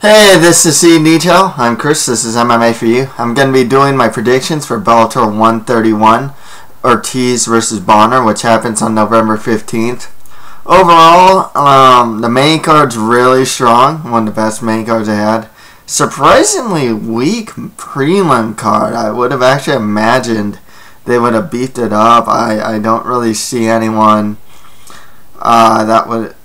Hey, this is Tito. I'm Chris. This is MMA for you. I'm going to be doing my predictions for Bellator 131, Ortiz versus Bonnar, which happens on November 15th. Overall, the main card's really strong. One of the best main cards I had. Surprisingly weak prelim card. I would have actually imagined they would have beefed it up. I don't really see anyone that would...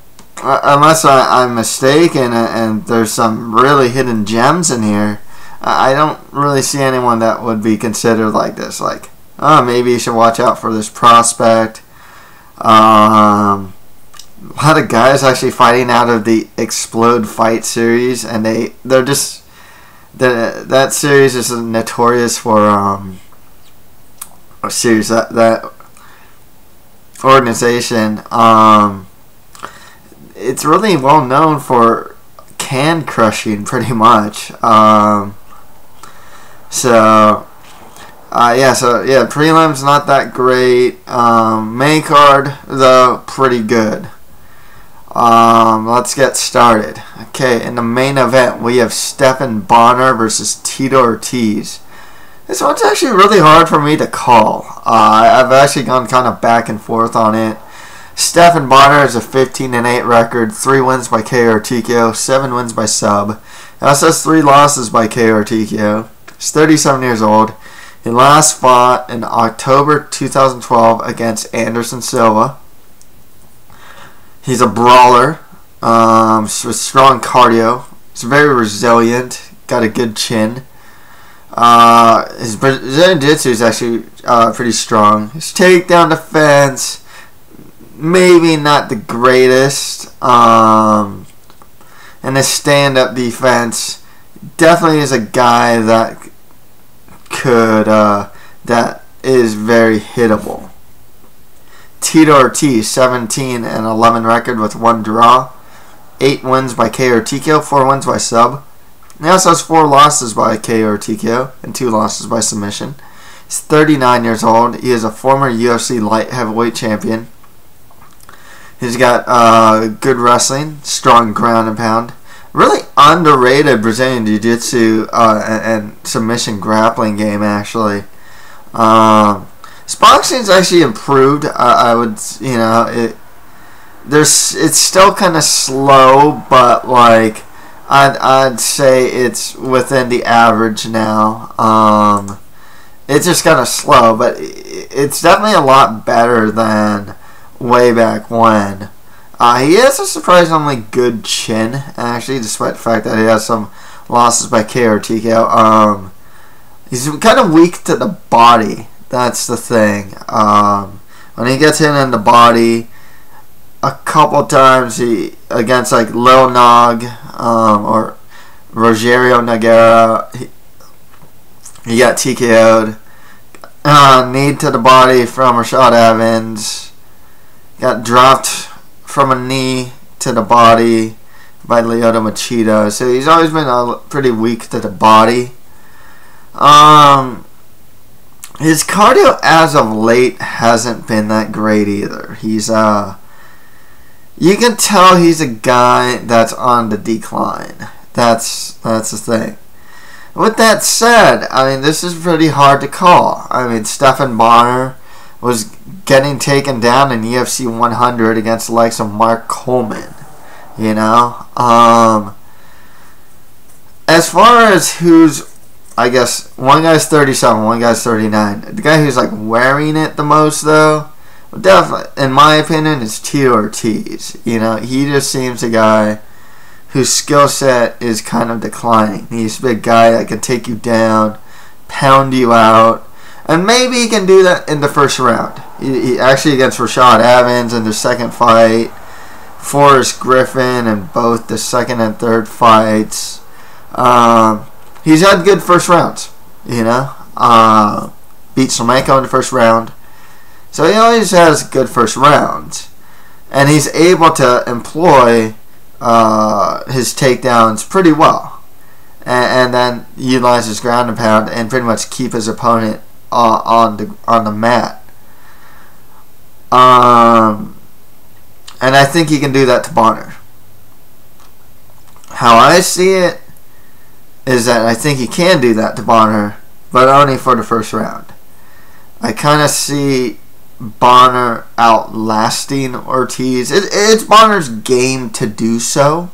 Unless I'm mistaken and there's some really hidden gems in here, I don't really see anyone that would be considered like this. Like, oh, maybe you should watch out for this prospect. A lot of guys actually fighting out of the Explode Fight series, and they're just... That series is notorious for... a series, that organization... it's really well known for can crushing, pretty much. Prelims not that great. Main card though pretty good. Let's get started. Okay, in the main event we have Stephan Bonnar versus Tito Ortiz. This one's actually really hard for me to call. I've actually gone kind of back and forth on it. Stephan Bonnar has a 15-8 record, 3 wins by KO or TKO, 7 wins by sub. He also has 3 losses by KO or TKO. He's 37 years old. He last fought in October 2012 against Anderson Silva. He's a brawler with strong cardio. He's very resilient, got a good chin. His Brazilian Jiu-Jitsu is actually pretty strong. His takedown defense... maybe not the greatest, and his stand-up defense definitely is a guy that could, that is very hittable. Tito Ortiz, 17-11 record with 1 draw, 8 wins by KO or TKO, 4 wins by sub. He also has 4 losses by KO or TKO and 2 losses by submission. He's 39 years old. He is a former UFC light heavyweight champion. He's got good wrestling, strong ground and pound. Really underrated Brazilian Jiu-Jitsu and submission grappling game, actually. His boxing's actually improved. I would, it's still kind of slow, but like I'd say it's within the average now. It's just kind of slow, but it's definitely a lot better than way back when. He has a surprisingly good chin, actually, despite the fact that he has some losses by KO or TKO. He's kind of weak to the body. That's the thing. When he gets hit in the body, a couple times against like Lil Nog or Rogerio Nogueira, he got TKO'd. Knee to the body from Rashad Evans. Got dropped from a knee to the body by Lyoto Machida. So he's always been pretty weak to the body. His cardio as of late hasn't been that great either. He's you can tell he's a guy that's on the decline. That's the thing. With that said, I mean, this is pretty hard to call. I mean, Stephan Bonnar was getting taken down in UFC 100 against the likes of Mark Coleman, as far as who's, I guess, one guy's 37, one guy's 39. The guy who's like wearing it the most, though, definitely, in my opinion, is Tito Ortiz. He just seems a guy whose skill set is kind of declining. He's a big guy that can take you down, pound you out. And maybe he can do that in the first round. He actually against Rashad Evans in the second fight, Forrest Griffin in both the second and third fights. He's had good first rounds, beat Slamenko in the first round. So he always has good first rounds. And he's able to employ his takedowns pretty well. And then utilize his ground and pound and pretty much keep his opponent on the mat. And I think he can do that to Bonnar. How I see it, is that I think he can do that to Bonnar, but only for the first round. I kind of see Bonnar outlasting Ortiz. It's Bonnar's game to do so.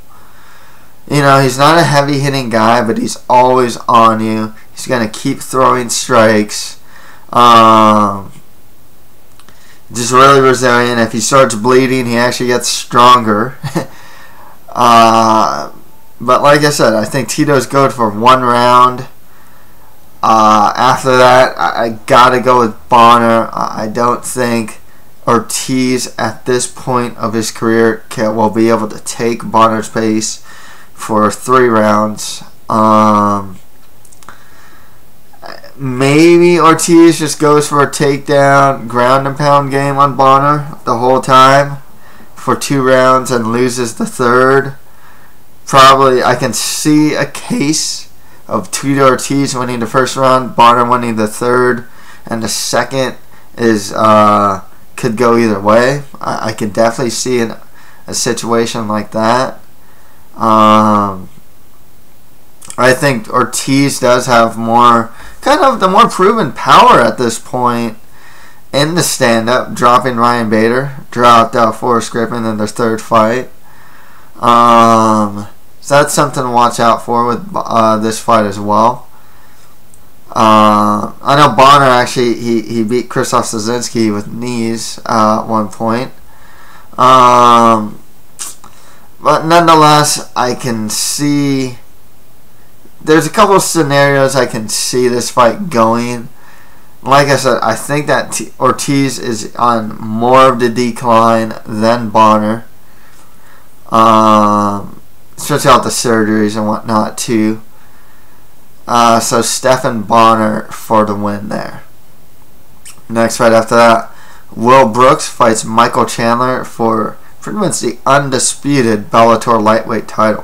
You know, he's not a heavy hitting guy, but he's always on you. He's going to keep throwing strikes. Just really resilient. If he starts bleeding, he actually gets stronger. But like I said, I think Tito's good for 1 round. After that, I gotta go with Bonnar. I don't think Ortiz at this point of his career will be able to take Bonnar's pace for 3 rounds. Maybe Ortiz just goes for a takedown, ground and pound game on Bonnar the whole time for 2 rounds and loses the 3rd. Probably I can see a case of Tito Ortiz winning the 1st round, Bonnar winning the 3rd, and the 2nd is could go either way. I could definitely see a situation like that. I think Ortiz does have more, kind of the more proven power at this point in the stand-up, dropping Ryan Bader, dropped Forrest Griffin in their 3rd fight. So that's something to watch out for with this fight as well. I know Bonnar actually, he beat Krzysztof Soszynski with knees at one point. But nonetheless, I can see, there's a couple of scenarios I can see this fight going. Like I said, I think that Ortiz is on more of the decline than Bonnar. Especially out the surgeries and whatnot too. So Stephan Bonnar for the win there. Next fight after that, Will Brooks fights Michael Chandler for pretty much the undisputed Bellator lightweight title.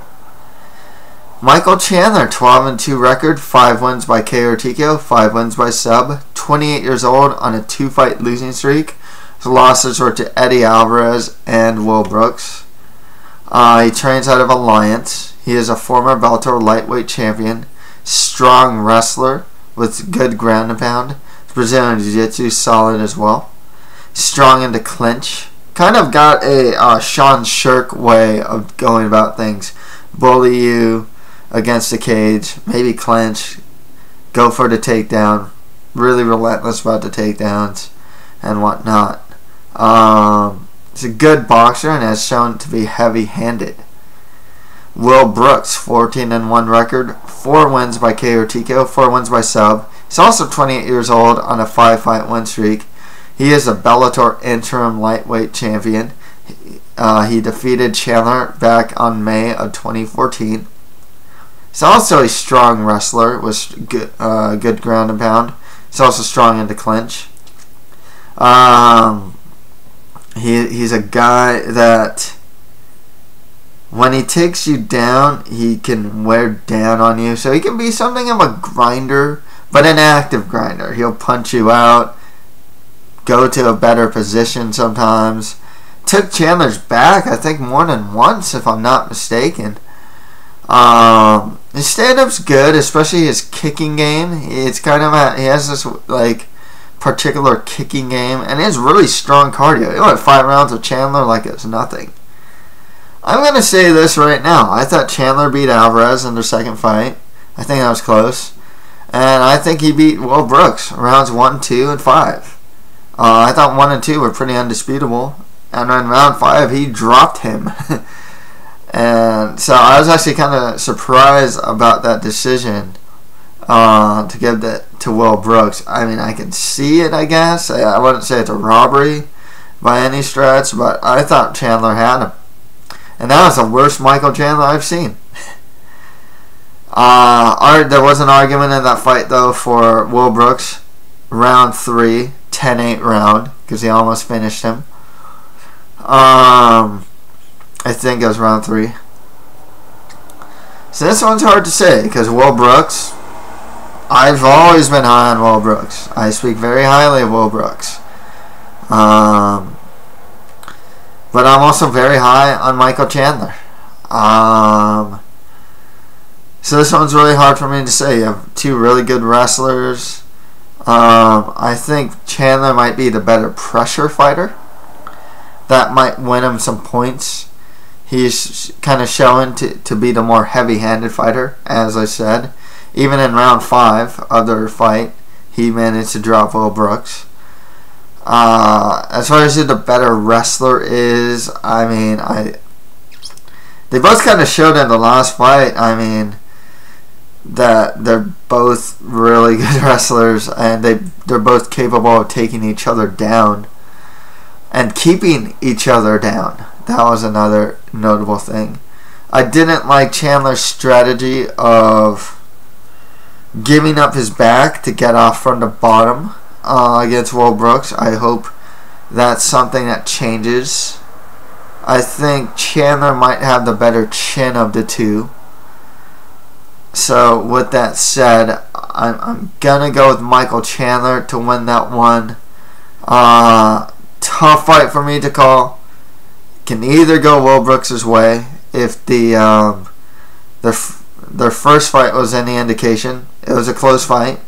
Michael Chandler, 12-2 record, 5 wins by KO or TKO, 5 wins by sub, 28 years old on a 2-fight losing streak. His losses were to Eddie Alvarez and Will Brooks. He trains out of Alliance. He is a former Bellator lightweight champion, strong wrestler with good ground and pound. Brazilian Jiu-Jitsu solid as well. Strong into clinch. Kind of got a Sean Shirk way of going about things. Bully you against the cage, maybe clinch, go for the takedown. Really relentless about the takedowns and whatnot. He's a good boxer and has shown to be heavy-handed. Will Brooks, 14-1 record, 4 wins by KO or TKO, 4 wins by sub. He's also 28 years old on a 5-fight win streak. He is a Bellator interim lightweight champion. He defeated Chandler back on May of 2014. He's also a strong wrestler with good ground and pound. He's also strong into clinch. He's a guy that when he takes you down, he can wear down on you. So he can be something of a grinder, but an active grinder. He'll punch you out, go to a better position sometimes. Took Chandler's back, I think, more than once, if I'm not mistaken. His stand-up's good, especially his kicking game. It's kind of he has this like particular kicking game, and he has really strong cardio. He went 5 rounds with Chandler like it was nothing. I'm gonna say this right now. I thought Chandler beat Alvarez in their 2nd fight. I think that was close, and I think he beat Will Brooks rounds 1, 2, and 5. I thought 1 and 2 were pretty undisputable. And in round 5, he dropped him. And so I was actually kind of surprised about that decision to give that to Will Brooks. I mean, I can see it, I guess. I wouldn't say it's a robbery by any stretch, but I thought Chandler had him. And that was the worst Michael Chandler I've seen. There was an argument in that fight, though, for Will Brooks. Round 3, 10-8 round, because he almost finished him. I think it was round 3. So this one's hard to say because Will Brooks, I've always been high on Will Brooks. I speak very highly of Will Brooks. But I'm also very high on Michael Chandler. So So this one's really hard for me to say. You have two really good wrestlers. I think Chandler might be the better pressure fighter. That might win him some points. He's kind of shown to be the more heavy-handed fighter, as I said. Even in round 5 of their fight, he managed to drop Will Brooks. As far as who the better wrestler is, I mean, they both kind of showed in the last fight, I mean, that they're both really good wrestlers, and they're both capable of taking each other down and keeping each other down. That was another notable thing. I didn't like Chandler's strategy of giving up his back to get off from the bottom against Will Brooks. I hope that's something that changes. I think Chandler might have the better chin of the two. So with that said, I'm gonna go with Michael Chandler to win that one. Tough fight for me to call. Can either go Will Brooks' way if their first fight was any indication. It was a close fight.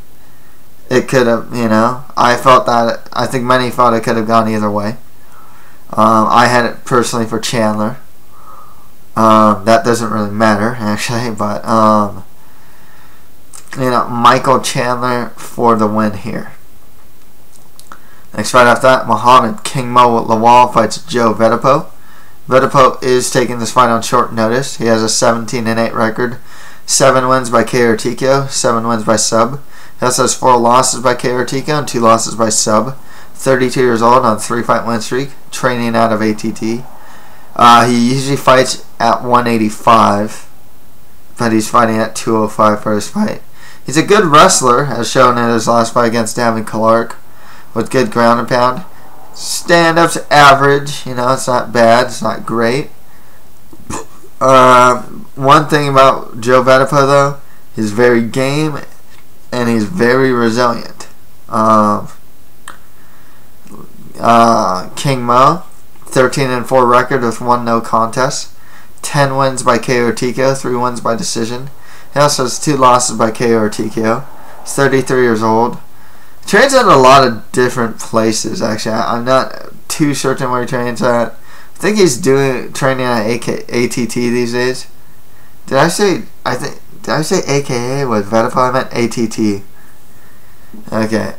It could have, I think many thought it could have gone either way. I had it personally for Chandler. That doesn't really matter, actually, but, Michael Chandler for the win here. Next fight after that, Muhammed King Mo with Lawal fights Joe Vedepo. Vedepo is taking this fight on short notice. He has a 17-8 record. 7 wins by KO or TKO, 7 wins by sub. He also has 4 losses by KO or TKO and 2 losses by sub. 32 years old on a 3-fight win streak, training out of ATT. He usually fights at 185, but he's fighting at 205 for his fight. He's a good wrestler, as shown in his last fight against Davin Clark, with good ground and pound. Stand-up's average, it's not bad, it's not great. One thing about Joe Vedepo, though, he's very game and he's very resilient. King Mo, 13-4 record with 1 no contest, 10 wins by KO or TKO, 3 wins by decision. He also has 2 losses by KO or TKO. He's 33 years old. He trains at a lot of different places, actually. I'm not too certain where he trains at. I think he's training at ATT these days. Did I say AKA with Vedepo? I meant ATT. Okay.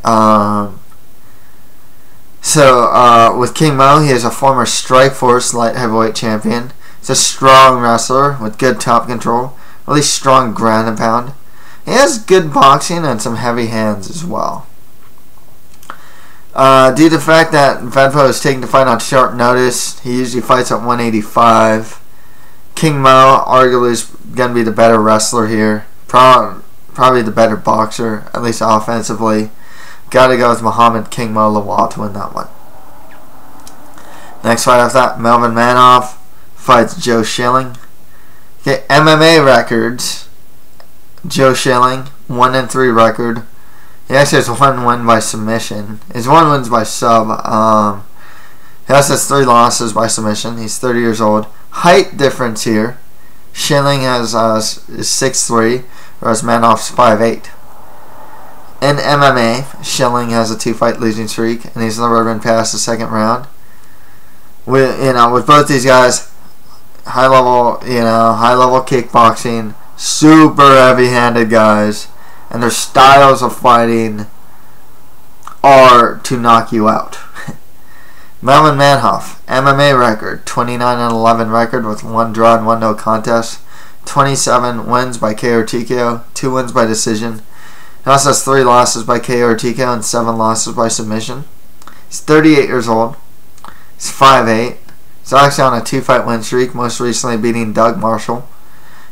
So with King Mo, he is a former Strikeforce light heavyweight champion. He's a strong wrestler with good top control, really strong ground and pound. He has good boxing and some heavy hands as well. Due to the fact that Vedepo is taking the fight on short notice, he usually fights at 185. King Mo arguably is going to be the better wrestler here. Probably the better boxer, at least offensively. Gotta go with Muhammed King Mo Lawal to win that one. Next fight after that, Melvin Manhoef fights Joe Schilling. Okay, MMA records. Joe Schilling, 1-3 record. He actually has 1 win by submission. His 1 wins by sub. He also has 3 losses by submission. He's 30 years old. Height difference here. Schilling is 6'3", whereas Manhoef's 5'8". In MMA, Schilling has a 2-fight losing streak, and he's never been past the 2nd round. With both these guys, high level kickboxing, super heavy-handed guys. And their styles of fighting are to knock you out. Melvin Manhoef, MMA record, 29-11 record with 1 draw and 1 no contest. 27 wins by KO or TKO, 2 wins by decision. He also has 3 losses by KO or TKO and 7 losses by submission. He's 38 years old. He's 5'8". He's actually on a 2-fight win streak, most recently beating Doug Marshall.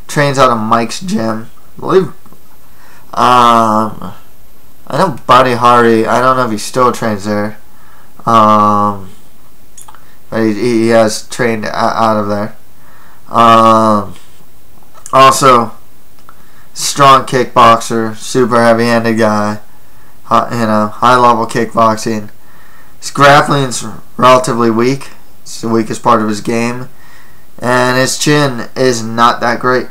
Trains out of Mike's gym. I believe I know Buddy Hardy. I don't know if he still trains there, but he has trained out of there. Also, strong kickboxer, super heavy-handed guy. High-level kickboxing. His grappling's relatively weak. It's the weakest part of his game, and his chin is not that great,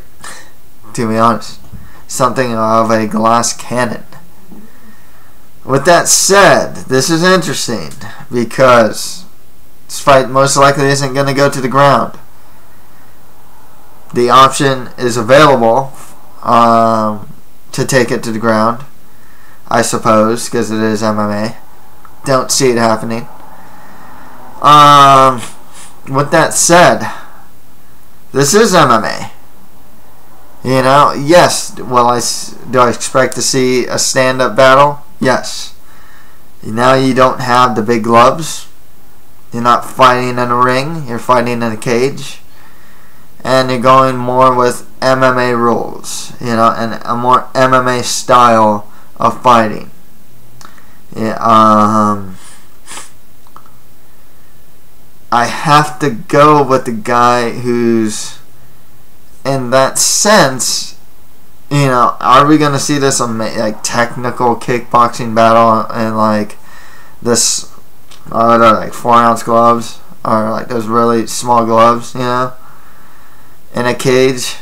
to be honest. something of a glass cannon. With that said, this is interesting because this fight most likely isn't going to go to the ground. The option is available to take it to the ground, I suppose, because it is MMA. Don't see it happening. With that said, this is MMA. You know, yes. Do I expect to see a stand-up battle? Yes. Now you don't have the big gloves. You're not fighting in a ring. You're fighting in a cage. And you're going more with MMA rules. You know, and a more MMA style of fighting. Yeah. I have to go with the guy who's, in that sense, you know, are we going to see this like technical kickboxing battle and like this, like 4-ounce gloves or like those really small gloves, you know, in a cage?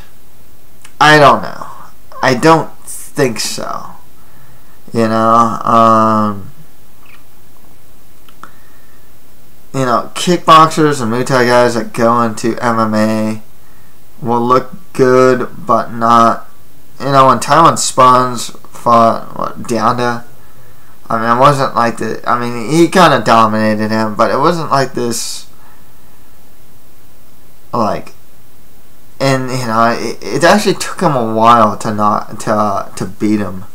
I don't know. I don't think so. You know, kickboxers and Muay Thai guys that go into MMA will look good, but not. You know, when Taiwan Spuns fought Deonda, I mean, it wasn't like the. I mean, he kind of dominated him, but it wasn't like this. Like, and you know, it actually took him a while to beat him.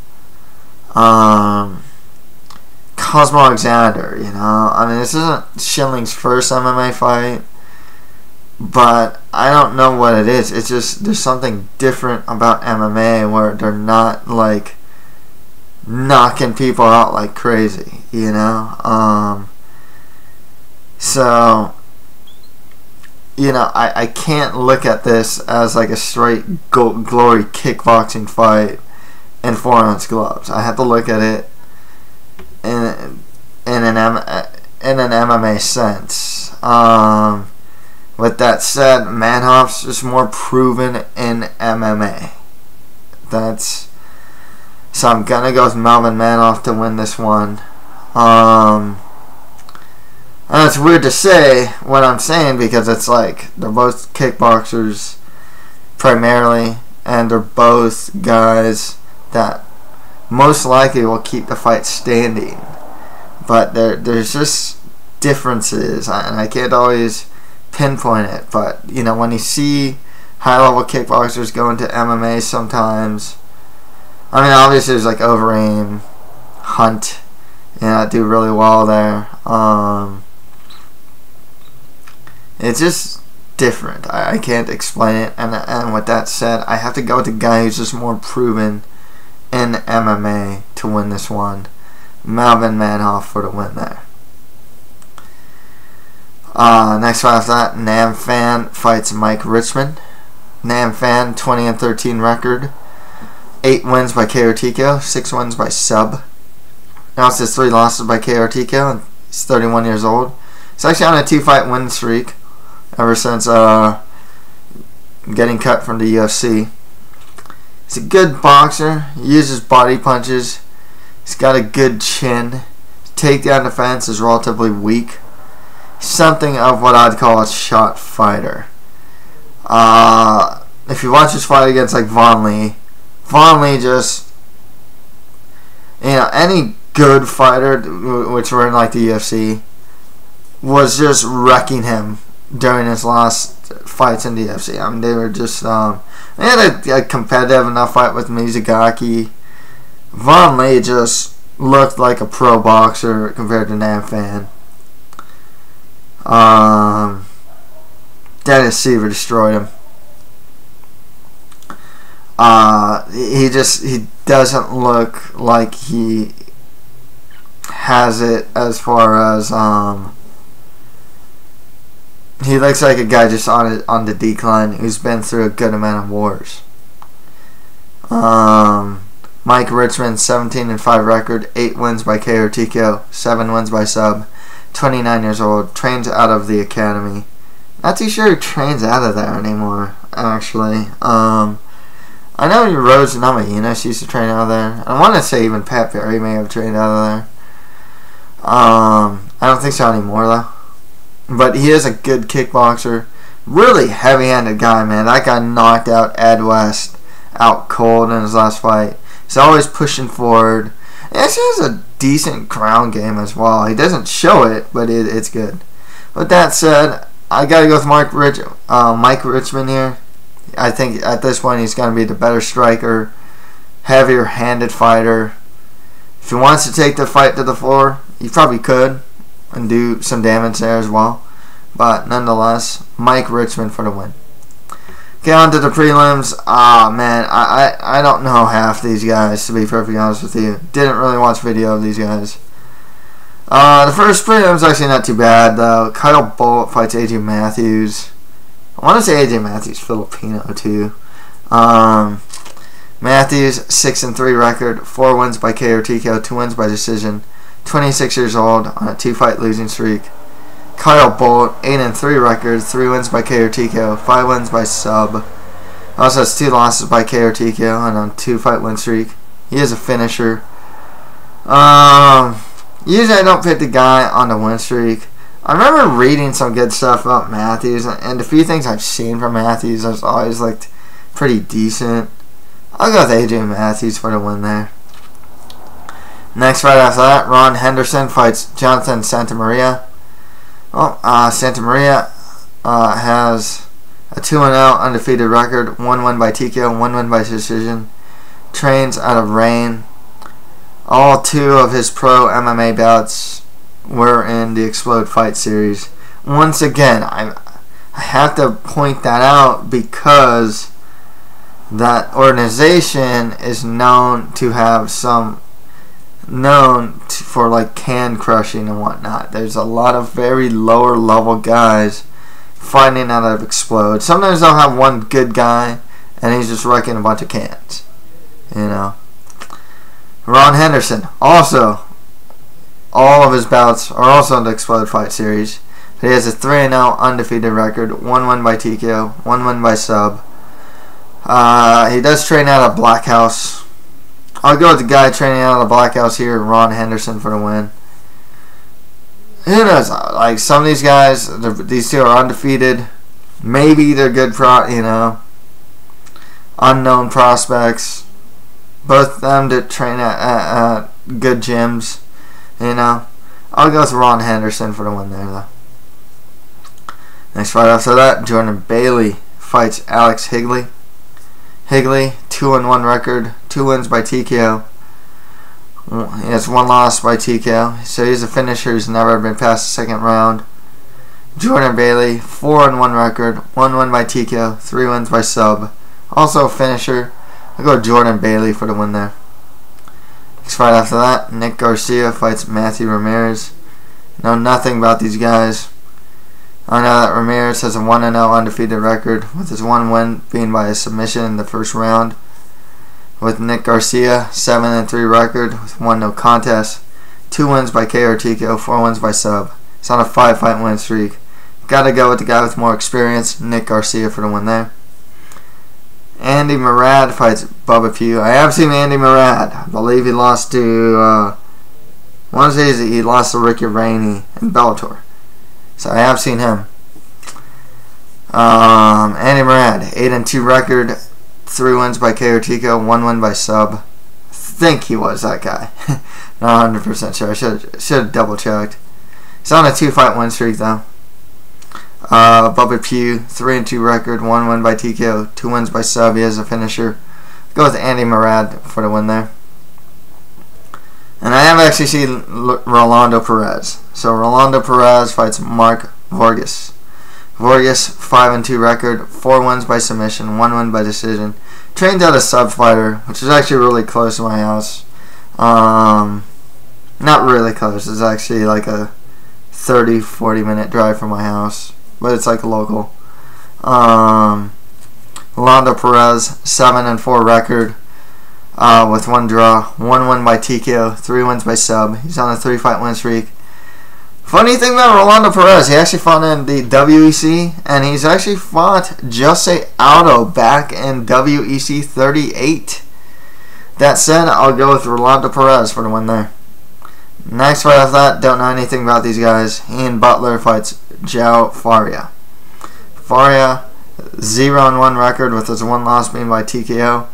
Cosmo Alexander, you know, I mean, this isn't Schilling's first MMA fight, but I don't know what it is. It's just there's something different about MMA where they're not like knocking people out like crazy, you know. So, you know, I can't look at this as like a straight glory kickboxing fight in 4-ounce gloves. I have to look at it in an MMA sense. With that said, Manhoef's just more proven in MMA. So I'm gonna go with Melvin Manhoef to win this one. And it's weird to say what I'm saying because it's like they're both kickboxers primarily, and they're both guys that most likely will keep the fight standing. But there's just differences, and I can't always pinpoint it. But you know, when you see high-level kickboxers go into MMA sometimes, I mean, obviously there's like Overeem, Hunt, you know, do really well there. It's just different. I can't explain it. And with that said, I have to go with the guy who's just more proven in MMA to win this one. Melvin Manhoef for the win there. Next fight after that, Phan fights Mike Richman. Phan, 20-13 record. 8 wins by KO TKO, 6 wins by sub. Now it's his 3 losses by KO TKO, and he's 31 years old. He's actually on a 2-fight win streak ever since getting cut from the UFC. He's a good boxer. He uses body punches. He's got a good chin. His takedown defense is relatively weak. Something of what I'd call a shot fighter. If you watch his fight against like Von Lee just, you know, any good fighter which were in like the UFC was just wrecking him during his last fights in the UFC. I mean, they were just they had a competitive enough fight with Mizugaki. Von Lee just looked like a pro boxer compared to Phan. Dennis Seaver destroyed him. He doesn't look like he has it as far as he looks like a guy just on the decline who's been through a good amount of wars. Mike Richman, 17-5 record, 8 wins by KO TKO, 7 wins by sub, 29 years old, trains out of the academy. Not too sure he trains out of there anymore, actually. I know Rose Namajunas used to train out of there. I want to say even Pat Barry may have trained out of there. I don't think so anymore though. But he is a good kickboxer. Really heavy-handed guy, man. That guy knocked out Ed West out cold in his last fight. He's always pushing forward. He actually has a decent ground game as well. He doesn't show it, but it's good. With that said, I gotta go with Mike Richman here. I think at this point he's gonna be the better striker, heavier-handed fighter. If he wants to take the fight to the floor, he probably could and do some damage there as well. But nonetheless, Mike Richman for the win. Okay, on to the prelims. Man, I don't know half these guys, to be perfectly honest with you. Didn't really watch video of these guys. The first prelim is actually not too bad, though. Kyle Bolt fights AJ Matthews. I want to say AJ Matthews Filipino, too. Matthews, 6-3 record, 4 wins by KO or TKO, 2 wins by decision. 26 years old, on a 2-fight losing streak. Kyle Bolt, 8-3 record, 3 wins by KO or TKO, 5 wins by sub. Also has 2 losses by KO or TKO and on a 2-fight win streak. He is a finisher. Usually I don't pick the guy on the win streak. I remember reading some good stuff about Matthews, and the few things I've seen from Matthews has always looked pretty decent. I'll go with AJ Matthews for the win there. Next fight after that, Ron Henderson fights Jonathan Santamaria. Well, Santamaria has a 2-0 undefeated record, 1 win by TKO, 1 win by decision. Trains out of Rain. All 2 of his pro MMA bouts were in the Explode Fight Series. Once again, I have to point that out because that organization is known to have some for like can crushing and whatnot. There's a lot of very lower level guys fighting out of Explode. Sometimes they'll have one good guy and he's just wrecking a bunch of cans, you know. Ron Henderson, also all of his bouts are also in the Explode Fight Series. He has a 3-0 undefeated record, 1 win by TKO, 1 win by sub. He does train out of Black House. I'll go with the guy training out of the Black House here, Ron Henderson, for the win. Who knows? Like, some of these guys, these 2 are undefeated. Maybe they're good unknown prospects. Both of them to train at good gyms, you know. I'll go with Ron Henderson for the win there, though. Next fight after that, Jordan Bailey fights Alex Higley. Higley, 2-1 record, 2 wins by TKO. He has 1 loss by TKO, so he's a finisher who's never been past the second round. Jordan Bailey, 4-1 record, 1 win by TKO, 3 wins by sub. Also a finisher. I'll go Jordan Bailey for the win there. Next fight after that, Nick Garcia fights Matthew Ramirez. Know nothing about these guys. I know that Ramirez has a 1-0 undefeated record, with his 1 win being by a submission in the first round. With Nick Garcia, 7-3 record, with 1 no contest, 2 wins by KO or TKO, 4 wins by sub. It's on a 5-fight win streak. Gotta go with the guy with more experience, Nick Garcia, for the win there. Andy Murad fights Bubba Pugh. I have seen Andy Murad. I believe he lost to, one of these days he lost to Ricky Rainey in Bellator. So I have seen him. Andy Murad, 8-2 record, 3 wins by KO or TKO, 1 win by sub. I think he was that guy. Not 100% sure. I should have double checked. He's on a 2-fight win streak though. Bubba Pugh, 3-2 record, 1 win by TKO, 2 wins by sub. He is a finisher. Go with Andy Murad for the win there. And I have actually seen Rolando Perez. So Rolando Perez fights Mark Vorgeas. Vorgeas, 5-2 record, 4 wins by submission, 1 win by decision. Trained out a sub fighter, which is actually really close to my house. Not really close. It's actually like a 30-40 minute drive from my house, but it's like a local. Rolando Perez, 7-4 record, with 1 draw, 1 win by TKO, 3 wins by sub. He's on a 3-fight win streak. Funny thing about Rolando Perez, he actually fought in the WEC, and he's actually fought Jose Aldo back in WEC 38. That said, I'll go with Rolando Perez for the win there. Next fight after that, don't know anything about these guys. Butler fights Joao Faria. Faria, 0-1 record with his one loss being by TKO.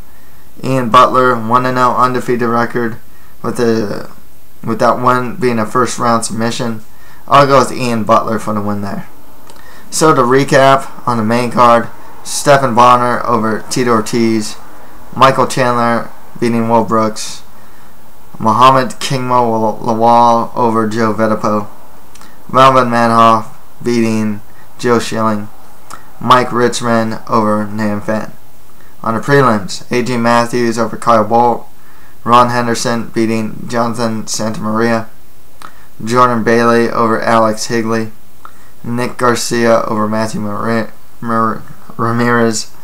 Butler, 1-0 undefeated record with that one being a first round submission. I'll go with Butler for the win there. So to recap on the main card, Stephan Bonnar over Tito Ortiz, Michael Chandler beating Will Brooks, Muhammed Lawal over Joe Vedepo, Melvin Manhoef beating Joe Schilling, Mike Richman over Phan. On the prelims, A.J. Matthews over Kyle Bolt, Ron Henderson beating Jonathan Santamaria, Jordan Bailey over Alex Higley, Nick Garcia over Matthew Ramirez,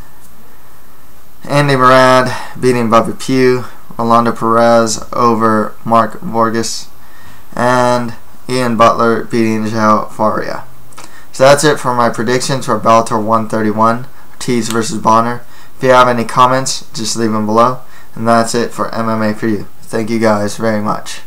Andy Murad beating Bubba Pugh, Rolando Perez over Mark Vorgeas, and Butler beating Joao Faria. So that's it for my predictions for Bellator 131, Ortiz versus Bonnar. If you have any comments, just leave them below. And that's it for MMA for you. Thank you guys very much.